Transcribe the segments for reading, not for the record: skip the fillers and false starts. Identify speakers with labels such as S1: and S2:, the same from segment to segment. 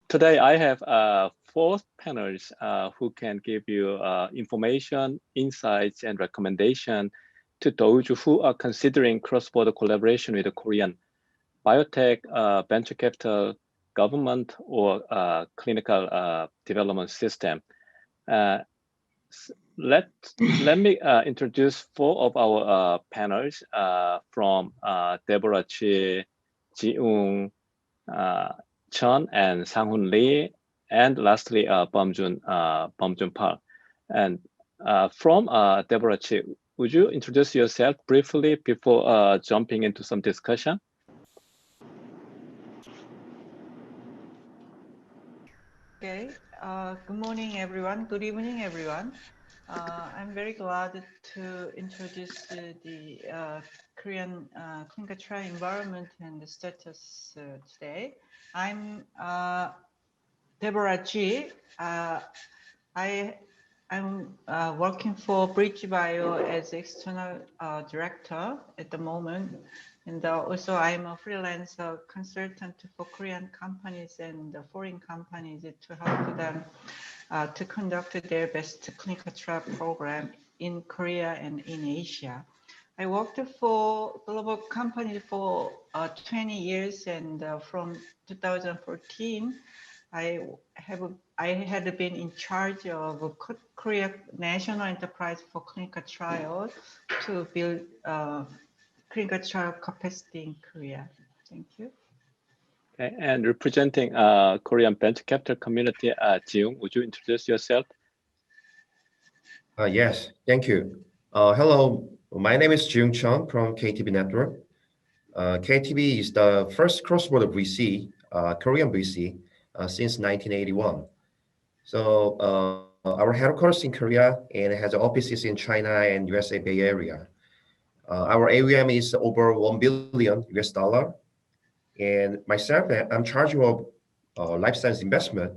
S1: today I have four panels who can give you information, insights, and recommendation to those who are considering cross-border collaboration with the Korean biotech, venture capital, government, or clinical development system. Let me introduce four of our panels from Deborah, Chee, Jiwoong, Chun, and Sanghoon Lee, and lastly Bumjoon Park. And from Deborah, Chee, would you introduce yourself briefly before jumping into some discussion?
S2: Okay. Good morning, everyone. Good evening, everyone. I'm very glad to introduce the Korean clinical trial environment and the status today. I'm Deborah Chee. I'm working for BridgeBio as external director at the moment. And also I'm a freelance consultant for Korean companies and foreign companies to help them to conduct their best clinical trial program in Korea and in Asia. I worked for global companies for 20 years, and from 2014, I had been in charge of Korea National Enterprise for Clinical Trials to build clinical trial capacity in Korea. Thank you.
S1: Okay, and representing Korean venture capital community, Jiwoong, would you introduce yourself?
S3: Yes, thank you. Hello, my name is Jiwoong Chun from KTB Network. KTB is the first cross-border VC, Korean VC, since 1981. So our headquarters in Korea and has offices in China and USA Bay Area. Our AUM is over $1 billion US. And myself, I'm charged of life science investment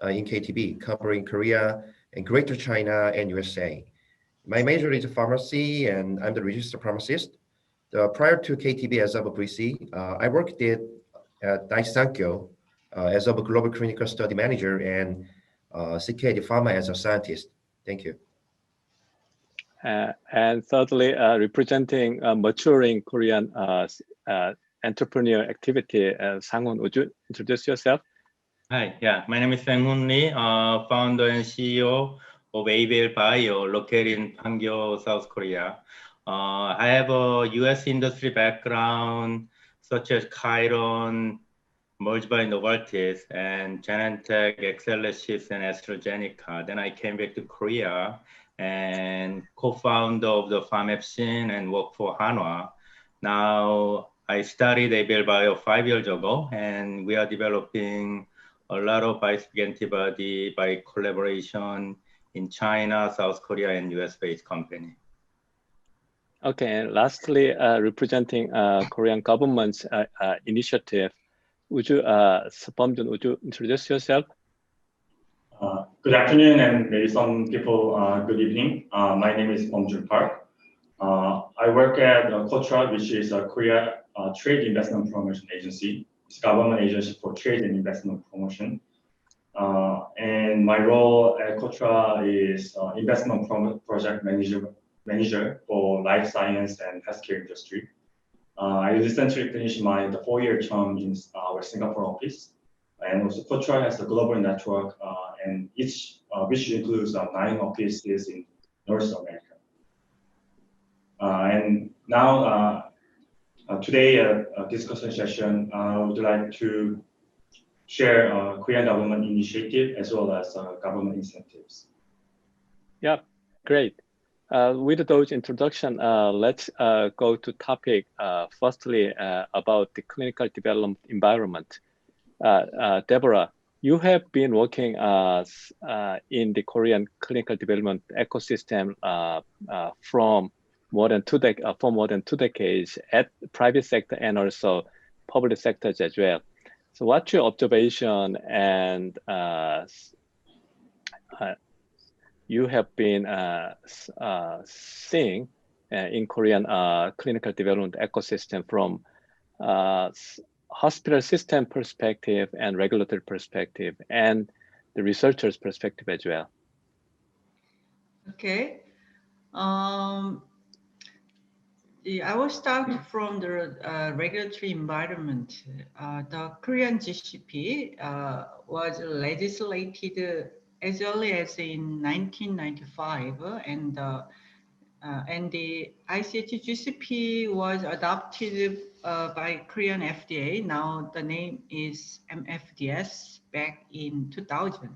S3: in KTB, covering Korea and Greater China and USA. My major is pharmacy, and I'm the registered pharmacist. Prior to KTB as of a VC, I worked at Daiichi Sankyo as of a global clinical study manager and CKD Pharma as a scientist. Thank you.
S1: And thirdly, representing maturing Korean entrepreneur activity, Sanghoon, would you introduce yourself?
S4: Hi, yeah, my name is Sanghoon Lee, founder and CEO of ABL Bio, located in Pangyo, South Korea. I have a US industry background, such as Chiron, merged by Novartis, and Genentech, Exelixis, and AstraZeneca. Then I came back to Korea and co-founder of the PharmEpsin and work for Hanwha. Now, I started ABL Bio 5 years ago, and we are developing a lot of bispecific antibody by collaboration in China, South Korea, and US-based company.
S1: Okay, and lastly, representing Korean government's initiative, would you, Bumjoon, would you introduce yourself?
S5: Good afternoon, and maybe some people, good evening. My name is Bumjoon Park. I work at KOTRA, which is a Korea Trade Investment Promotion Agency. It's a government agency for trade and investment promotion. And my role at KOTRA is investment project manager for life science and healthcare industry. I recently finished the 4-year term in our Singapore office. And also KOTRA has a global network, and which includes 9 offices in North America. And now, today, discussion session, I would like to share Korean government initiative as well as government incentives.
S1: Yeah, great. With those introduction, let's go to topic. Firstly, about the clinical development environment. Deborah, you have been working in the Korean clinical development ecosystem for more than 2 decades at the private sector and also public sectors as well. So what's your observation, and you have been seeing in Korean clinical development ecosystem from hospital system perspective and regulatory perspective and the researcher's perspective as well.
S2: Okay. I will start from the regulatory environment. The Korean GCP was legislated as early as in 1995, and the ICH GCP was adopted by Korean FDA. Now the name is MFDS back in 2000.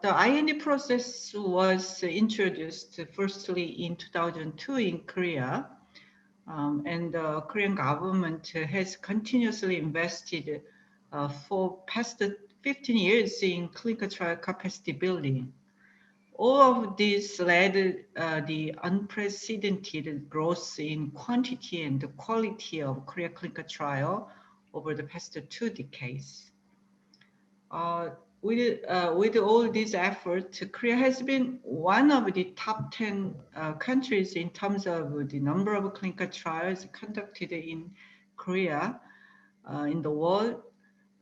S2: The IND process was introduced firstly in 2002 in Korea, and the Korean government has continuously invested for past 15 years in clinical trial capacity building. All of this led the unprecedented growth in quantity and the quality of Korea clinical trial over the past 2 decades. With all these efforts, Korea has been one of the top 10 countries in terms of the number of clinical trials conducted in Korea in the world.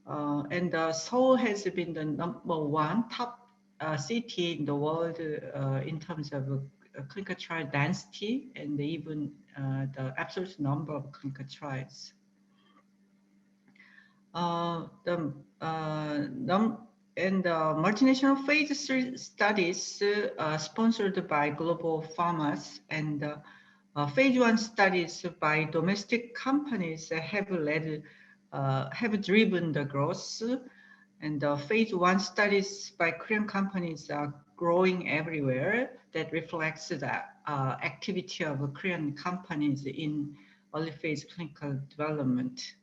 S2: And Seoul has been the #1 top city in the world in terms of clinical trial density and even the absolute number of clinical trials. And multinational phase 3 studies sponsored by global pharmas and phase 1 studies by domestic companies have driven the growth, and phase 1 studies by Korean companies are growing everywhere. That reflects the activity of Korean companies in early phase clinical development.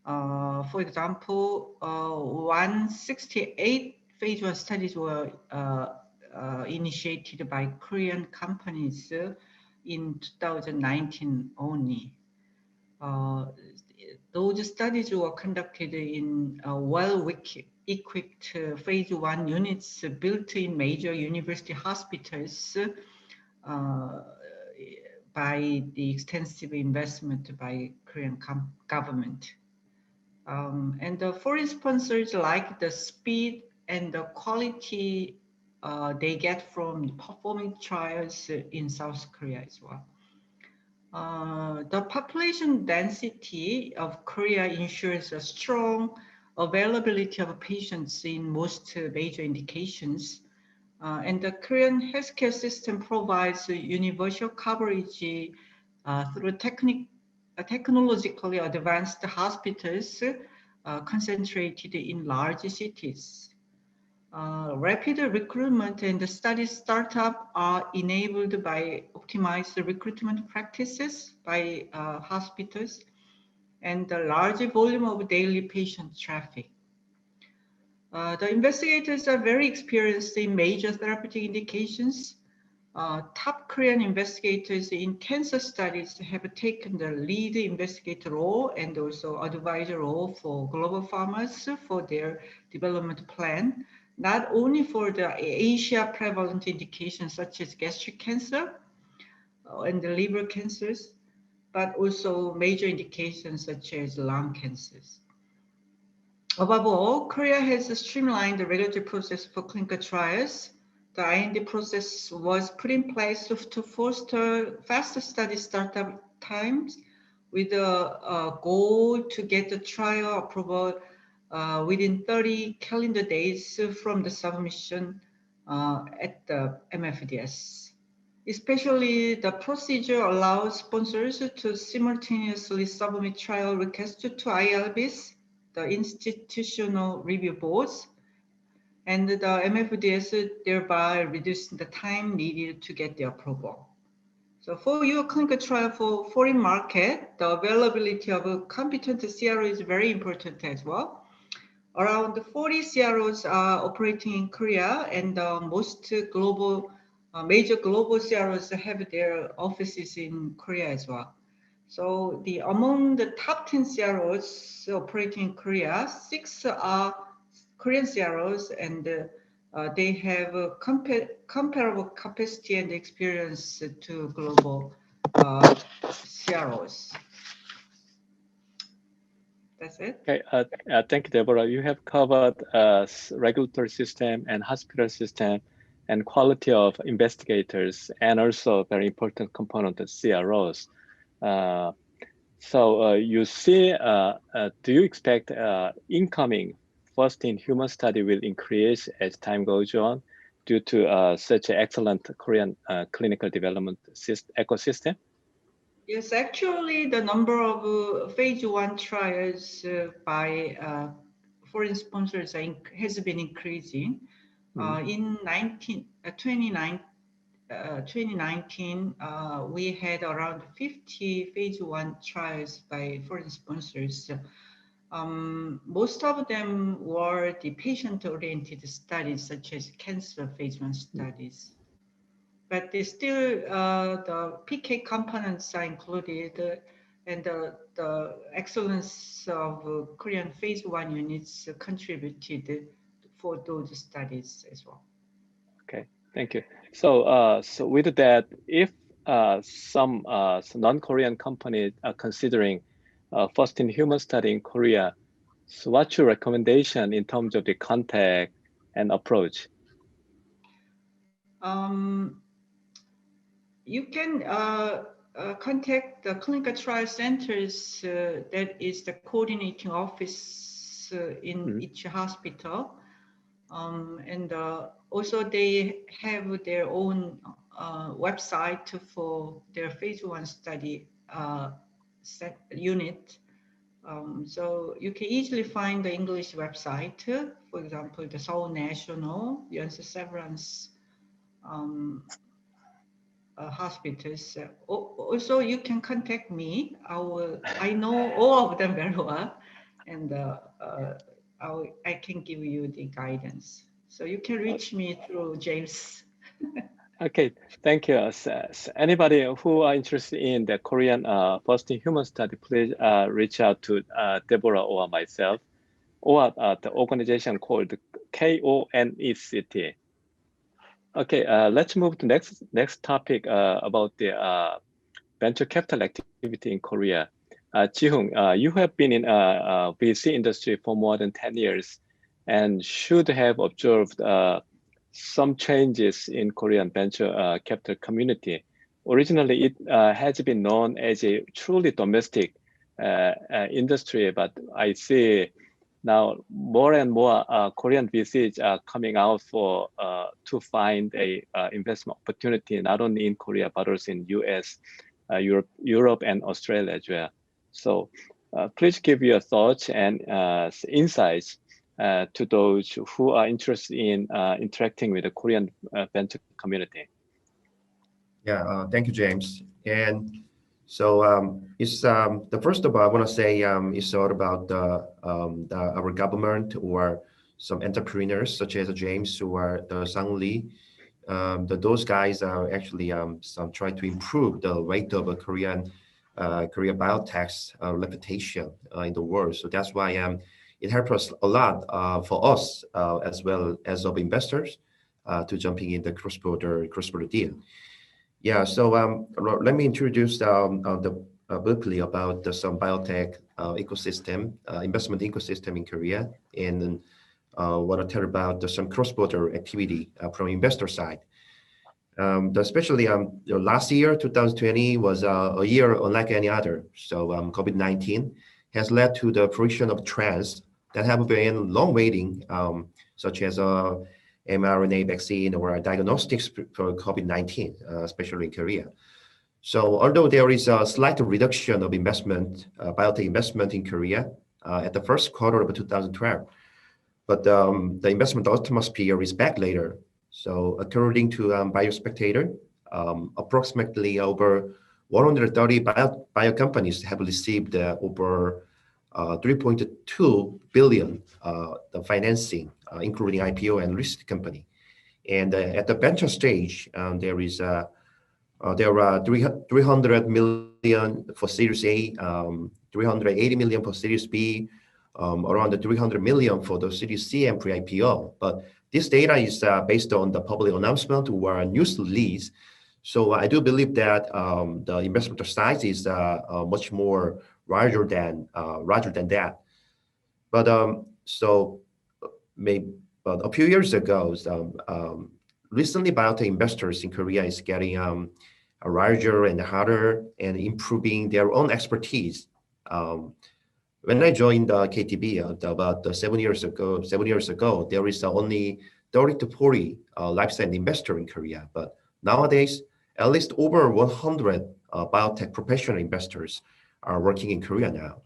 S2: For example, 168 phase 1 studies were initiated by Korean companies in 2019 only. Those studies were conducted in well-equipped phase 1 units built in major university hospitals by the extensive investment by Korean government. And the foreign sponsors like the speed and the quality they get from performing trials in South Korea as well. The population density of Korea ensures a strong availability of patients in most major indications. And the Korean healthcare system provides universal coverage through technologically advanced hospitals concentrated in large cities. Rapid recruitment and the study startup are enabled by optimized recruitment practices by hospitals and the large volume of daily patient traffic. The investigators are very experienced in major therapeutic indications. Top Korean investigators in cancer studies have taken the lead investigator role and also advisor role for global pharmas for their development plan, not only for the Asia prevalent indications such as gastric cancer and the liver cancers, but also major indications such as lung cancers. Above all, Korea has streamlined the regulatory process for clinical trials. The IND process was put in place to foster faster study startup times with a goal to get the trial approval within 30 calendar days from the submission at the MFDS. Especially the procedure allows sponsors to simultaneously submit trial requests to IRBs, the institutional review boards, and the MFDS, thereby reducing the time needed to get the approval. So for your clinical trial for foreign market, the availability of a competent CRO is very important as well. Around 40 CROs are operating in Korea, and most major global CROs have their offices in Korea as well. So among the top 10 CROs operating in Korea, 6 are Korean CROs, and they have a comparable capacity and experience to global CROs. That's it.
S1: Okay, thank you, Deborah. You have covered regulatory system and hospital system and quality of investigators, and also very important component of CROs. So you see, do you expect incoming first-in-human study will increase as time goes on due to such an excellent Korean clinical development ecosystem?
S2: Yes, actually, the number of phase 1 trials by foreign sponsors has been increasing. In 2019, we had around 50 phase 1 trials by foreign sponsors. Most of them were the patient-oriented studies, such as cancer phase 1 studies. But still, the PK components are included, and the excellence of Korean phase 1 units contributed for those studies as well.
S1: Okay, thank you. So, so with that, if some non-Korean companies are considering first-in-human study in Korea, so what's your recommendation in terms of the contact and approach?
S2: You can contact the clinical trial centers that is the coordinating office in each hospital. And also they have their own website for their phase 1 study unit. So you can easily find the English website, for example, the Seoul National, Yonsei Severance hospitals. Also, you can contact me. I know all of them very well, and I can give you the guidance. So you can reach me through James.
S1: Okay, thank you. Anybody who are interested in the Korean first-in-human study, please reach out to Deborah or myself, or the organization called KONECT. Okay, let's move to next topic about the venture capital activity in Korea. Jiwoong, you have been in VC industry for more than 10 years and should have observed some changes in Korean venture capital community. Originally, it has been known as a truly domestic industry, but I see now more and more Korean VCs are coming out for to find a investment opportunity not only in Korea but also in US, Europe, and Australia as well. So please give your thoughts and insights to those who are interested in interacting with the Korean venture community.
S3: Yeah, thank you, James. And so it's the first of all, I want to say it's all about our government or some entrepreneurs such as James or the Sanghoon Lee. Those guys are actually some trying to improve the rate of a Korea biotech's reputation in the world. So that's why it helps us a lot for us as well as of investors to jumping in the cross-border deal. Yeah, so let me introduce briefly about some biotech ecosystem, investment ecosystem in Korea, and then what I'll tell about some cross-border activity from investor side. Especially last year, 2020, was a year unlike any other. So COVID-19 has led to the fruition of trends that have been long waiting, such as mRNA vaccine or diagnostics for COVID-19, especially in Korea. So although there is a slight reduction of investment, biotech investment in Korea at the first quarter of 2012, but the investment atmosphere is back later. So according to BioSpectator, approximately over 130 bio companies have received over 3.2 billion the financing, including IPO and listed company. And at the venture stage, there are 300 million for Series A, 380 million for Series B, around 300 million for the Series C and pre-IPO. But this data is based on the public announcement or news release. So I do believe that the investment size is much more larger than that. But but a few years ago, recently biotech investors in Korea is getting larger and harder and improving their own expertise. When I joined KTB about 7 years ago, there is only 30 to 40 life science investor in Korea. But nowadays, at least over 100 biotech professional investors are working in Korea now.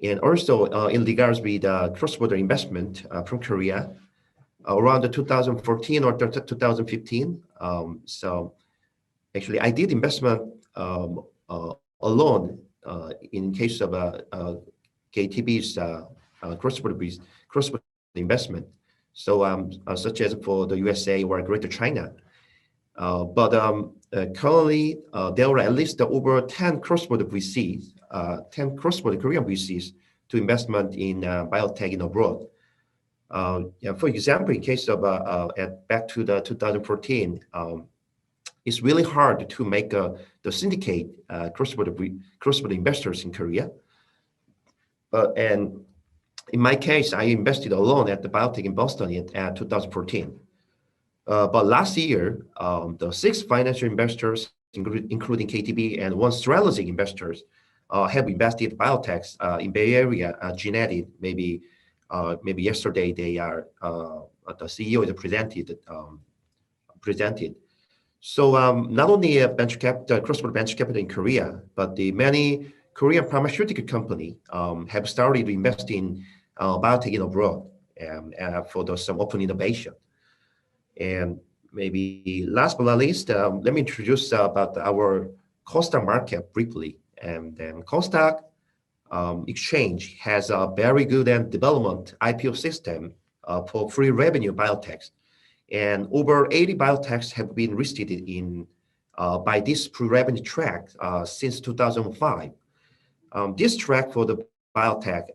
S3: And also in regards with cross-border investment from Korea, around 2014 or 2015. So actually, I did investment alone in case of KTB's cross-border investment. So such as for the USA or Greater China. But currently, there are at least over 10 cross-border VCs, 10 cross-border Korean VCs to investment in biotech in abroad. For example, in case of back to the 2014, it's really hard to make the syndicate cross-border investors in Korea. And in my case, I invested alone at the biotech in Boston in 2014. But last year, the 6 financial investors, including KTB and 1 strategic investors, have invested biotechs in Bay Area, genetic. Maybe yesterday they are the CEO is presented. So not only a venture capital, cross-border venture capital in Korea, but the many Korean pharmaceutical company have started to invest in biotech in abroad for some open innovation. And maybe last but not least, let me introduce about our KOTRA market briefly. And then KOTRA exchange has a very good and development IPO system for free revenue biotechs. And over 80 biotechs have been listed in by this pre-revenue track since 2005. This track for the biotech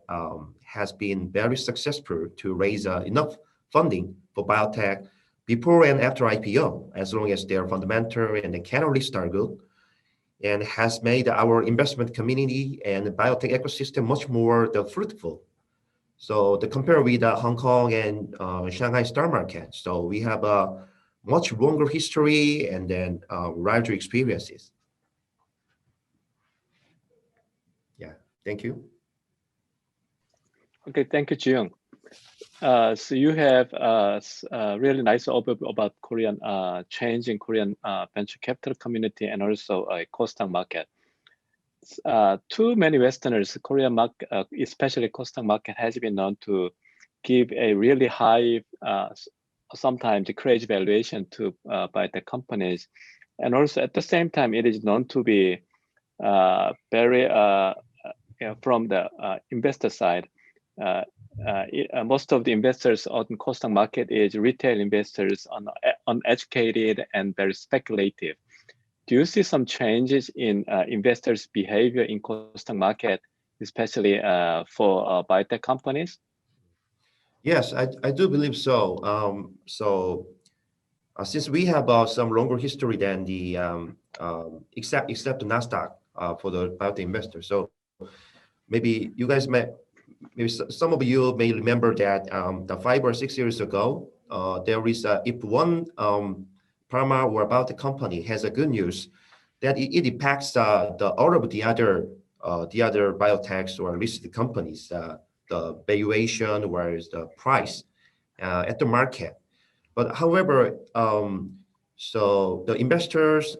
S3: has been very successful to raise enough funding for biotech before and after IPO, as long as their fundamental and the catalysts are good, and has made our investment community and biotech ecosystem much more fruitful. So to compare with Hong Kong and Shanghai star market, so we have a much longer history and then larger experiences. Yeah, thank you.
S1: Okay, thank you, Jiwoong. So you have a really nice overview about Korean change in Korean venture capital community and also a KOTRA market. Too many Westerners, Korean market, especially KOTRA market, has been known to give a really high, sometimes crazy valuation to biotech companies, and also at the same time, it is known to be very from the investor side. Most of the investors on KOTRA market is retail investors, uneducated and very speculative. Do you see some changes in investors' behavior in KOTRA market, especially for biotech companies?
S3: Yes, I do believe so. Since we have some longer history than the except the Nasdaq for the biotech investors, so maybe you guys maybe some of you may remember that the 5 or 6 years ago, there is if one pharma or biotech company has a good news, that it impacts all of the other biotechs or listed companies, the valuation, whereas the price at the market. But however, so the investors,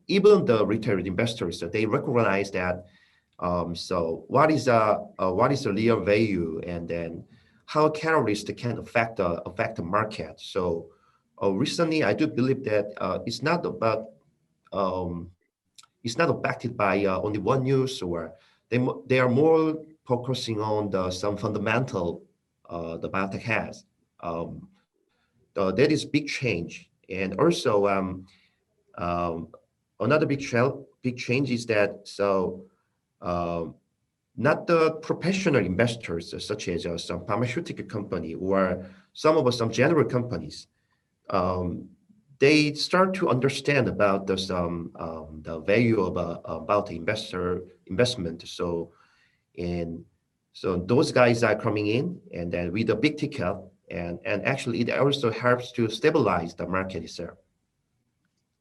S3: even the retail investors, they recognize that. So what is the real value, and then how catalysts can affect the market? So recently, I do believe that it's not affected by only one news, or they are more focusing on some fundamental the biotech has. That is big change, and also another big change is that not the professional investors such as some pharmaceutical company or some general companies. They start to understand about the value of about the investment. So So those guys are coming in, and then with a big ticket, and actually it also helps to stabilize the market itself.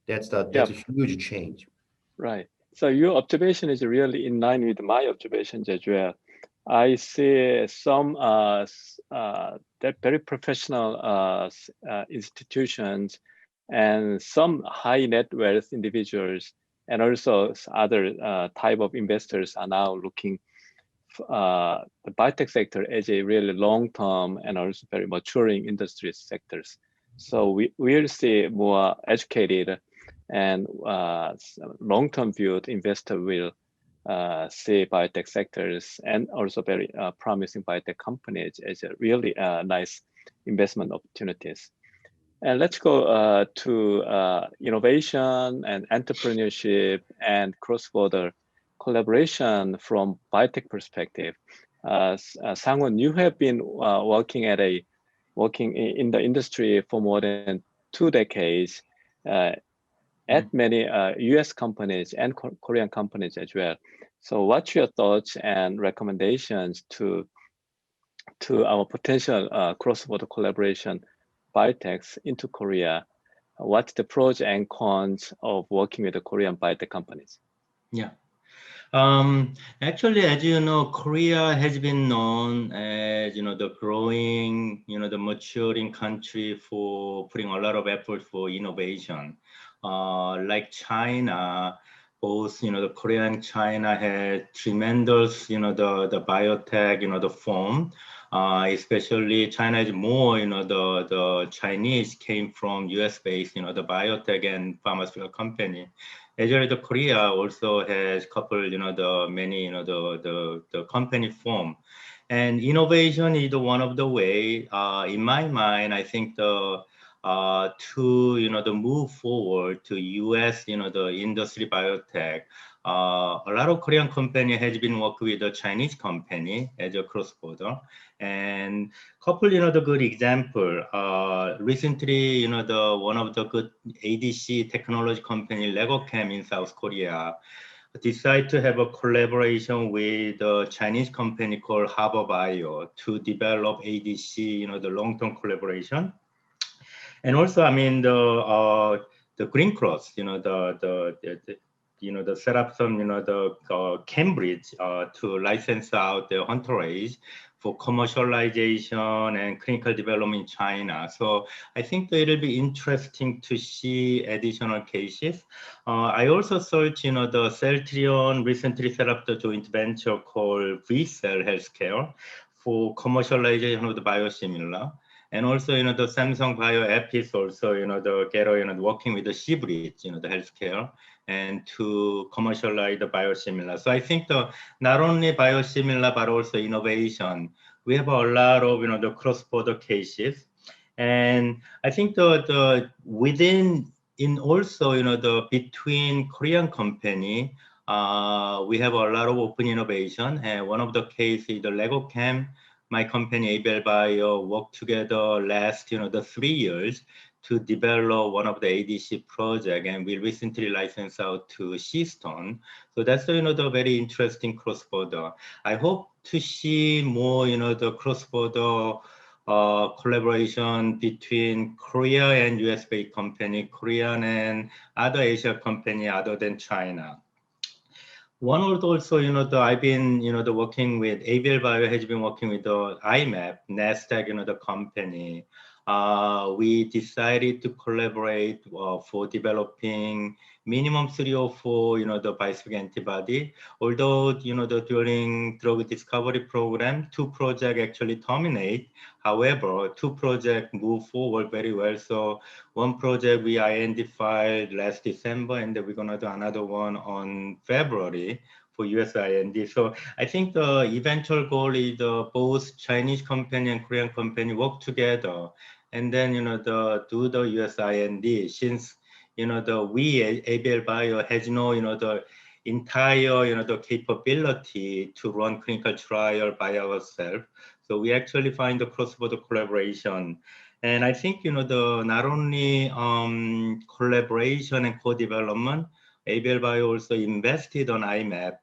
S3: That's a huge change.
S1: Right. So your observation is really in line with my observations as well. I see some that very professional institutions and some high net worth individuals and also other type of investors are now looking the biotech sector as a really long-term and also very maturing industry sectors. So we will see more educated and long-term viewed investor will see biotech sectors and also very promising biotech companies as a really nice investment opportunities. And let's go to innovation and entrepreneurship and cross-border collaboration from biotech perspective. Sanghoon, you have been working in the industry for more than 2 decades at many US companies and Korean companies as well. So what's your thoughts and recommendations to our potential cross-border collaboration biotechs into Korea? What's the pros and cons of working with the Korean biotech companies?
S4: Yeah. Actually, as you know, Korea has been known as, the growing, the maturing country for putting a lot of effort for innovation. Like China, both, the Korea and China had tremendous, the biotech, the form. Especially China is more, the Chinese came from US-based, the biotech and pharmaceutical company. Actually, the Korea also has couple, the many, the company form. And innovation is one of the way, in my mind, I think to, the move forward to US, the industry biotech, a lot of Korean company has been working with the Chinese company as a cross-border. And couple, the good example, recently, one of the good ADC technology company, LegoChem in South Korea, decided to have a collaboration with a Chinese company called HarborBio to develop ADC, the long-term collaboration. And also, I mean, the Green Cross, the set up some, the Cambridge to license out the entourage for commercialization and clinical development in China. So I think that it'll be interesting to see additional cases. I also searched, the Celtrion recently set up the joint venture called VCell Healthcare for commercialization of the biosimilar. And also, the Samsung Bioepis also, the Gero, working with the Seabridge, the healthcare, and to commercialize the biosimilar. So I think not only biosimilar, but also innovation. We have a lot of, the cross-border cases. And I think the within, in also, the between Korean company, we have a lot of open innovation. And one of the cases is the LegoChem. My company, ABL Bio, worked together last, the 3 years to develop one of the ADC project, and we recently licensed out to Keystone. So that's, the very interesting cross-border. I hope to see more, the cross-border collaboration between Korea and US-based company, Korean and other Asia company other than China. One also, I've been, working with ABL Bio has been working with the IMAP, NASDAQ, the company. We decided to collaborate for developing minimum 3 or 4, the bispecific antibody. Although, during drug discovery program, 2 projects actually terminate. However, 2 projects move forward very well. So one project we identified last December, and then we're gonna do another one on February for US IND. So I think the eventual goal is both Chinese company and Korean company work together, and then do the US IND, since we ABL Bio has the entire the capability to run clinical trial by ourselves. So we actually find the cross-border collaboration. And I think not only collaboration and co-development, ABL Bio also invested on IMAP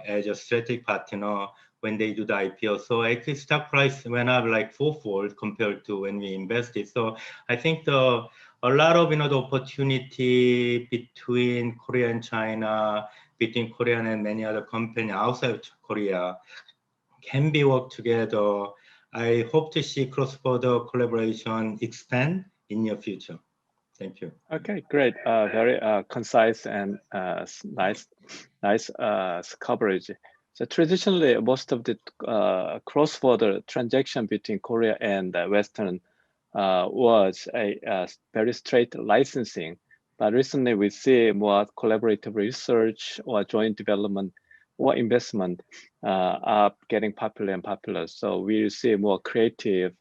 S4: as a strategic partner when they do the IPO. So actually stock price went up like fourfold compared to when we invested. So I think a lot of the opportunity between Korea and China, between Korea and many other companies outside of Korea can be worked together. I hope to see cross-border collaboration expand in near future. Thank you.
S1: Okay, great. Very concise and nice coverage. So traditionally, most of the cross-border transaction between Korea and Western was a very straight licensing. But recently, we see more collaborative research or joint development or investment are getting popular and popular. So we see more creative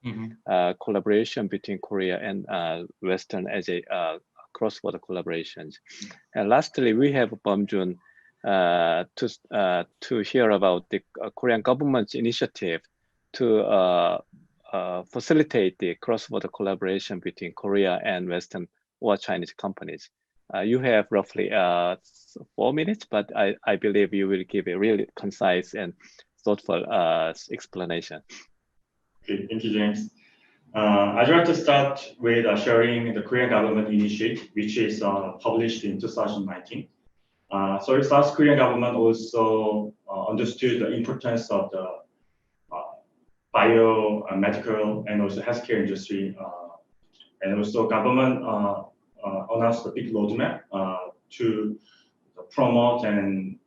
S1: collaboration between Korea and Western as a cross-border collaborations. And lastly, we have Bumjoon to hear about the Korean government's initiative to facilitate the cross-border collaboration between Korea and Western or Chinese companies. You have roughly 4 minutes, but I believe you will give a really concise and thoughtful explanation.
S5: Okay, thank you, James. I'd like to start with sharing the Korean government initiative, which is published in 2019. So the South Korean government also understood the importance of the biomedical and also healthcare industry, and also government announced a big roadmap to promote and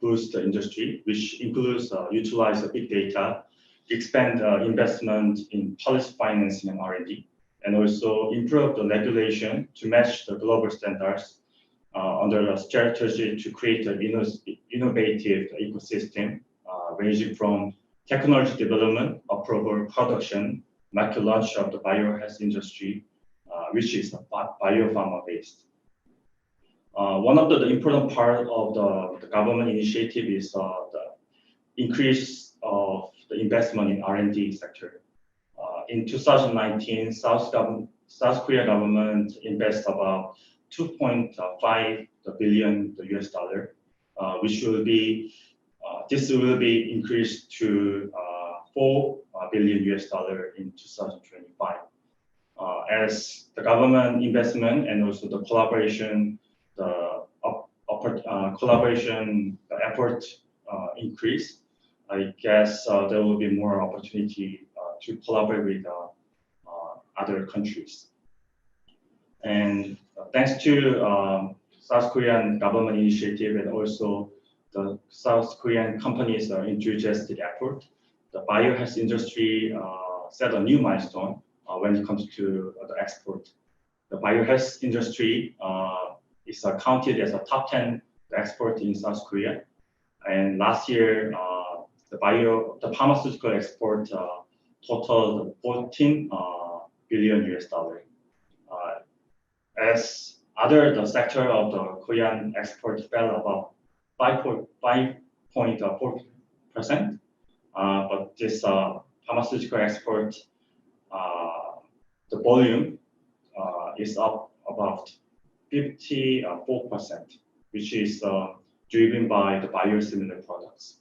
S5: boost the industry, which includes utilize the big data, expand investment in policy financing and R&D, and also improve the regulation to match the global standards under the strategy to create an innovative ecosystem ranging from technology development, approval, production, market launch of the biohealth industry, which is biopharma based. One of the important part of the government initiative is the increase of the investment in R&D sector. In 2019, South Korea government invest about 2.5 billion US dollar, which will be this will be increased to 4 billion US dollar in 2025. As the government investment and also the collaboration, collaboration effort increase, I guess there will be more opportunity to collaborate with other countries. And thanks to South Korean government initiative and also the South Korean companies' enthusiastic effort, the biohealth industry set a new milestone when it comes to the export. The biohealth industry is counted as a top 10 export in South Korea. And last year, the pharmaceutical export totaled 14 billion US dollar. As the sector of the Korean export fell about 5.4%, but this pharmaceutical export, the volume is up about 54%, which is driven by the biosimilar products.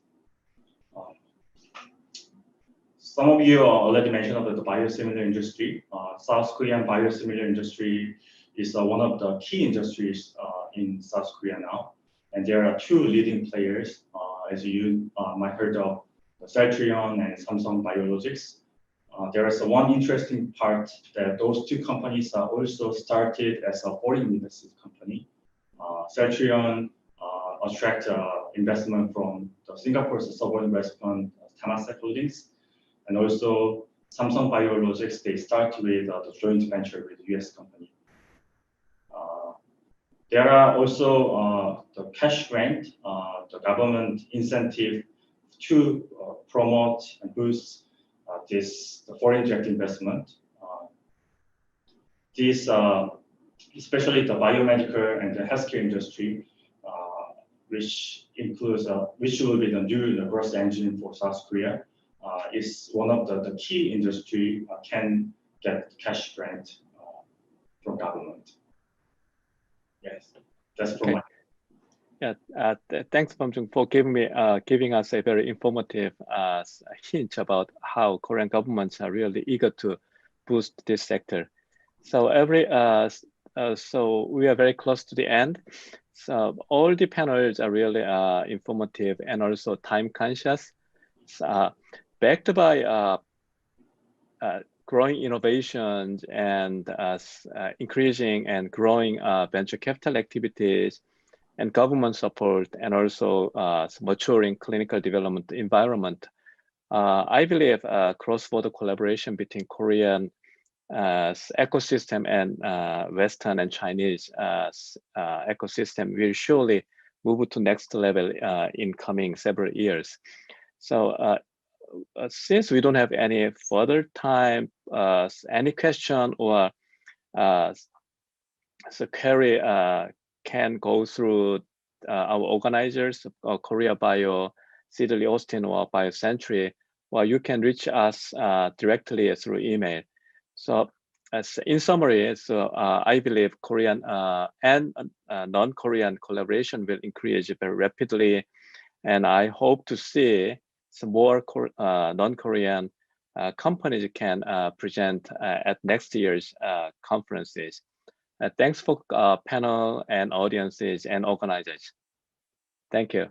S5: Some of you already mentioned about the biosimilar industry. South Korean biosimilar industry is one of the key industries in South Korea now. And there are two leading players, as you might heard of, Celltrion and Samsung Biologics. There is one interesting part that those two companies are also started as a foreign invested company. Celltrion attract investment from the Singapore's sovereign investment Temasek Holdings, and also Samsung Biologics. They start with the joint venture with the US company. There are also the cash grant, the government incentive to promote and boost the foreign direct investment. These, especially the biomedical and the healthcare industry, which includes which will be the new growth engine for South Korea, is one of the key industry can get cash grant from government. Yes, that's from my.
S1: Thanks, Bumjoon, for giving us a very informative hint about how Korean governments are really eager to boost this sector. So so we are very close to the end. So all the panels are really informative and also time conscious, backed by growing innovations and increasing and growing venture capital activities and government support, and also maturing clinical development environment. I believe cross-border collaboration between Korean ecosystem and Western and Chinese ecosystem will surely move to next level in coming several years. So since we don't have any further time, any question or so query can go through our organizers, KoreaBIO, Sidley Austin, or BioCentury, or you can reach us directly through email. So in summary, I believe Korean and non-Korean collaboration will increase very rapidly, and I hope to see some more non-Korean companies can present at next year's conferences. Thanks for panel and audiences and organizers. Thank you.